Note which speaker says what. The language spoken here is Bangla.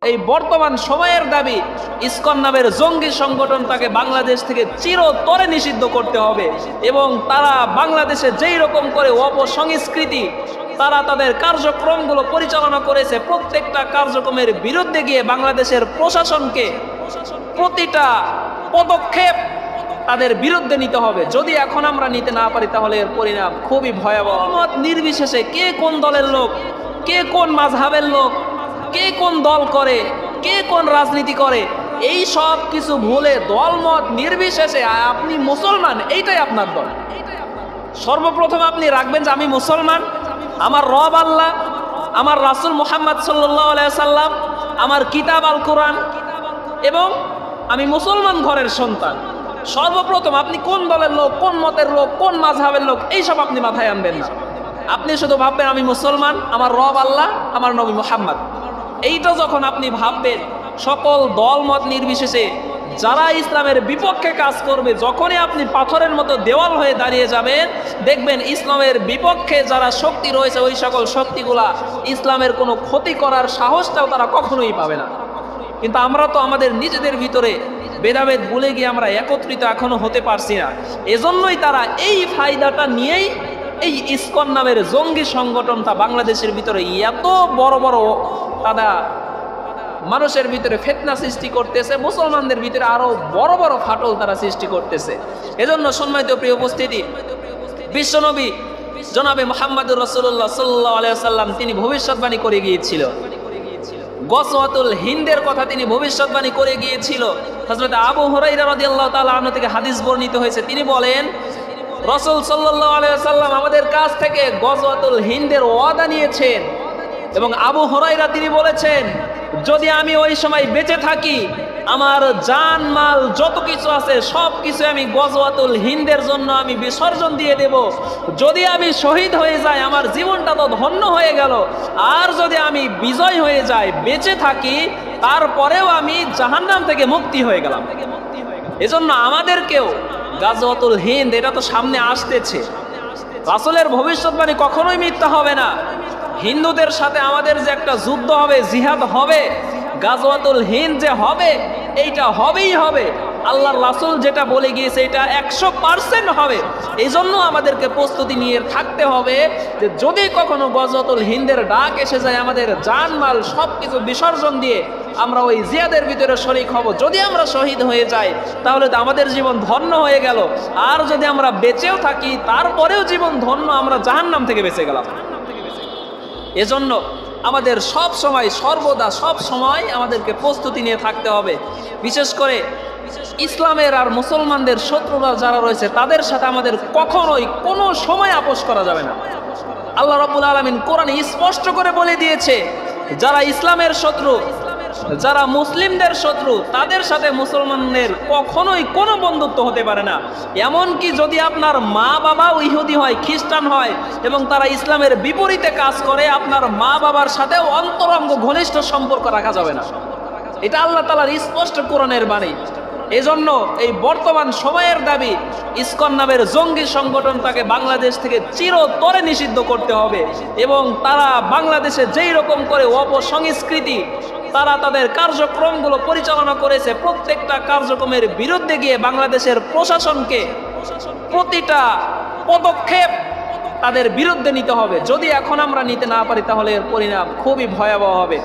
Speaker 1: এই বর্তমান সময়ের দাবি ইসকন নামের জঙ্গি সংগঠনটাকে বাংলাদেশ থেকে চিরতরে নিষিদ্ধ করতে হবে এবং তারা বাংলাদেশে যেই রকম করে অপসংস্কৃতি তারা তাদের কার্যক্রমগুলো পরিচালনা করেছে, প্রত্যেকটা কার্যক্রমের বিরুদ্ধে গিয়ে বাংলাদেশের প্রশাসনকে প্রতিটা পদক্ষেপ তাদের বিরুদ্ধে নিতে হবে। যদি এখন আমরা নিতে না পারি তাহলে এর পরিণাম খুবই ভয়াবহ। মত নির্বিশেষে কে কোন দলের লোক, কে কোন মাযহাবের লোক, কে কোন দল করে, কে কোন রাজনীতি করে, এই সব কিছু ভুলে দলমত নির্বিশেষে আপনি মুসলমান, এইটাই আপনার দল। সর্বপ্রথম আপনি রাখবেন যে আমি মুসলমান, আমার রব আল্লাহ, আমার রাসূল মুহাম্মদ সাল্লাল্লাহু আলাইহি সাল্লাম, আমার কিতাব আল কোরআন, এবং আমি মুসলমান ঘরের সন্তান। সর্বপ্রথম আপনি কোন দলের লোক, কোন মতের লোক, কোন মাযহাবের লোক, এইসব আপনি মাথায় আনবেন না। আপনি শুধু ভাববেন আমি মুসলমান, আমার রব আল্লাহ, আমার নবী মুহাম্মদ। এইটা যখন আপনি ভাববেন, সকল দল মত নির্বিশেষে যারা ইসলামের বিপক্ষে কাজ করবে, যখনই আপনি পাথরের মতো দেওয়াল হয়ে দাঁড়িয়ে যাবেন, দেখবেন ইসলামের বিপক্ষে যারা শক্তি রয়েছে ওই সকল শক্তিগুলা ইসলামের কোনো ক্ষতি করার সাহসটাও তারা কখনোই পাবে না। কিন্তু আমরা তো আমাদের নিজেদের ভিতরে ভেদাভেদ ভুলে গিয়ে আমরা একত্রিত এখনো হতে পারছি না। এজন্যই তারা এই ফায়দাটা নিয়েই এই ইসকন নামের জঙ্গি সংগঠনটা বাংলাদেশের ভিতরে এত বড় বড় তারা মানুষের ভিতরে ফিতনা সৃষ্টি করতেছে, মুসলমানদের ভিতরে আরো বড় বড় ফাটল তারা সৃষ্টি করতেছে। এজন্য সম্মানিত প্রিয় উপস্থিতি, বিশ্বনবী জনাবে মুহাম্মদুর রাসূলুল্লাহ সাল্লাল্লাহু আলাইহি ওয়াসাল্লাম তিনি ভবিষ্যৎবাণী করে গিয়েছিল। গজওয়াতুল হিন্দের কথা তিনি ভবিষ্যৎবাণী করে গিয়েছিল। হযরত আবু হুরায়রা রাদিয়াল্লাহু তাআলা আনহু থেকে হাদিস বর্ণিত হয়েছে, তিনি বলেন রাসূল সাল্লাল্লাহু আলাইহি ওয়াসাল্লাম আমাদের কাছ থেকে গজওয়াতুল হিন্দের ওয়াদা নিয়েছেন এবং আবু হুরায়রা তিনি বলেছেন যদি আমি ওই সময় বেঁচে থাকি আমার জান মাল যত কিছু আছে সব কিছু আমি গজওয়াতুল হিন্দের জন্য আমি বিসর্জন দিয়ে দেব। যদি আমি শহীদ হয়ে যাই আমার জীবনটা তো ধন্য হয়ে গেল, আর যদি আমি বিজয় হয়ে যাই বেঁচে থাকি তারপরেও আমি জাহান্নাম থেকে মুক্তি হয়ে গেলাম। এজন্য আমাদেরকেও গজওয়াতুল হিন্দ এটা তো সামনে আসতেছে, রাসূলের ভবিষ্যৎবাণী কখনোই মিথ্যা হবে না। হিন্দুদের সাথে আমাদের যে একটা যুদ্ধ হবে, জিহাদ হবে, গজওয়াতুল হিন্দ যে হবে এইটা হবেই হবে। আল্লাহর রাসূল যেটা বলে গিয়েছে এটা 100% হবে। এই জন্য আমাদেরকে প্রস্তুতি নিয়ে থাকতে হবে যে যদি কখনো গজওয়াতুল হিন্দের ডাক এসে যায় আমাদের জানমাল সব কিছু বিসর্জন দিয়ে আমরা ওই জিহাদের ভিতরে শরীক হব। যদি আমরা শহীদ হয়ে যাই তাহলে তো আমাদের জীবন ধন্য হয়ে গেল, আর যদি আমরা বেঁচেও থাকি তারপরেও জীবন ধন্য, আমরা জাহান্নাম থেকে বেঁচে গেলাম। এজন্য আমাদের সব সময় সর্বদা সব সময় আমাদেরকে প্রস্তুতি নিয়ে থাকতে হবে। বিশেষ করে ইসলামের আর মুসলমানদের শত্রুরা যারা রয়েছে তাদের সাথে আমাদের কখনোই কোনো সময় আপোষ করা যাবে না। আল্লাহ রাব্বুল আলামিন কোরআনে স্পষ্ট করে বলে দিয়েছে যারা ইসলামের শত্রু, যারা মুসলিমদের শত্রু তাদের সাথে মুসলমানদের কখনোই কোনো বন্ধুত্ব হতে পারে না। এমনকি যদি আপনার মা বাবাও ইহুদি হয়, খ্রিস্টান হয় এবং তারা ইসলামের বিপরীতে কাজ করে, আপনার মা বাবার সাথেও অন্তরঙ্গ ঘনিষ্ঠ সম্পর্ক রাখা যাবে না। এটা আল্লাহ তাআলার স্পষ্ট কোরআনের বাণী। এজন্য এই বর্তমান সময়ের দাবি ইসকন নামের জঙ্গি সংগঠনটাকে বাংলাদেশ থেকে চিরতরে নিষিদ্ধ করতে হবে এবং তারা বাংলাদেশে যেই রকম করে অপসংস্কৃতি তারা তাদের কার্যক্রমগুলো পরিচালনা করেছে, প্রত্যেকটা কার্যক্রমের বিরুদ্ধে গিয়ে বাংলাদেশের প্রশাসনকে প্রতিটা পদক্ষেপ তাদের বিরুদ্ধে নিতে হবে। যদি এখন আমরা নিতে না পারি তাহলে এর পরিণাম খুবই ভয়াবহ হবে।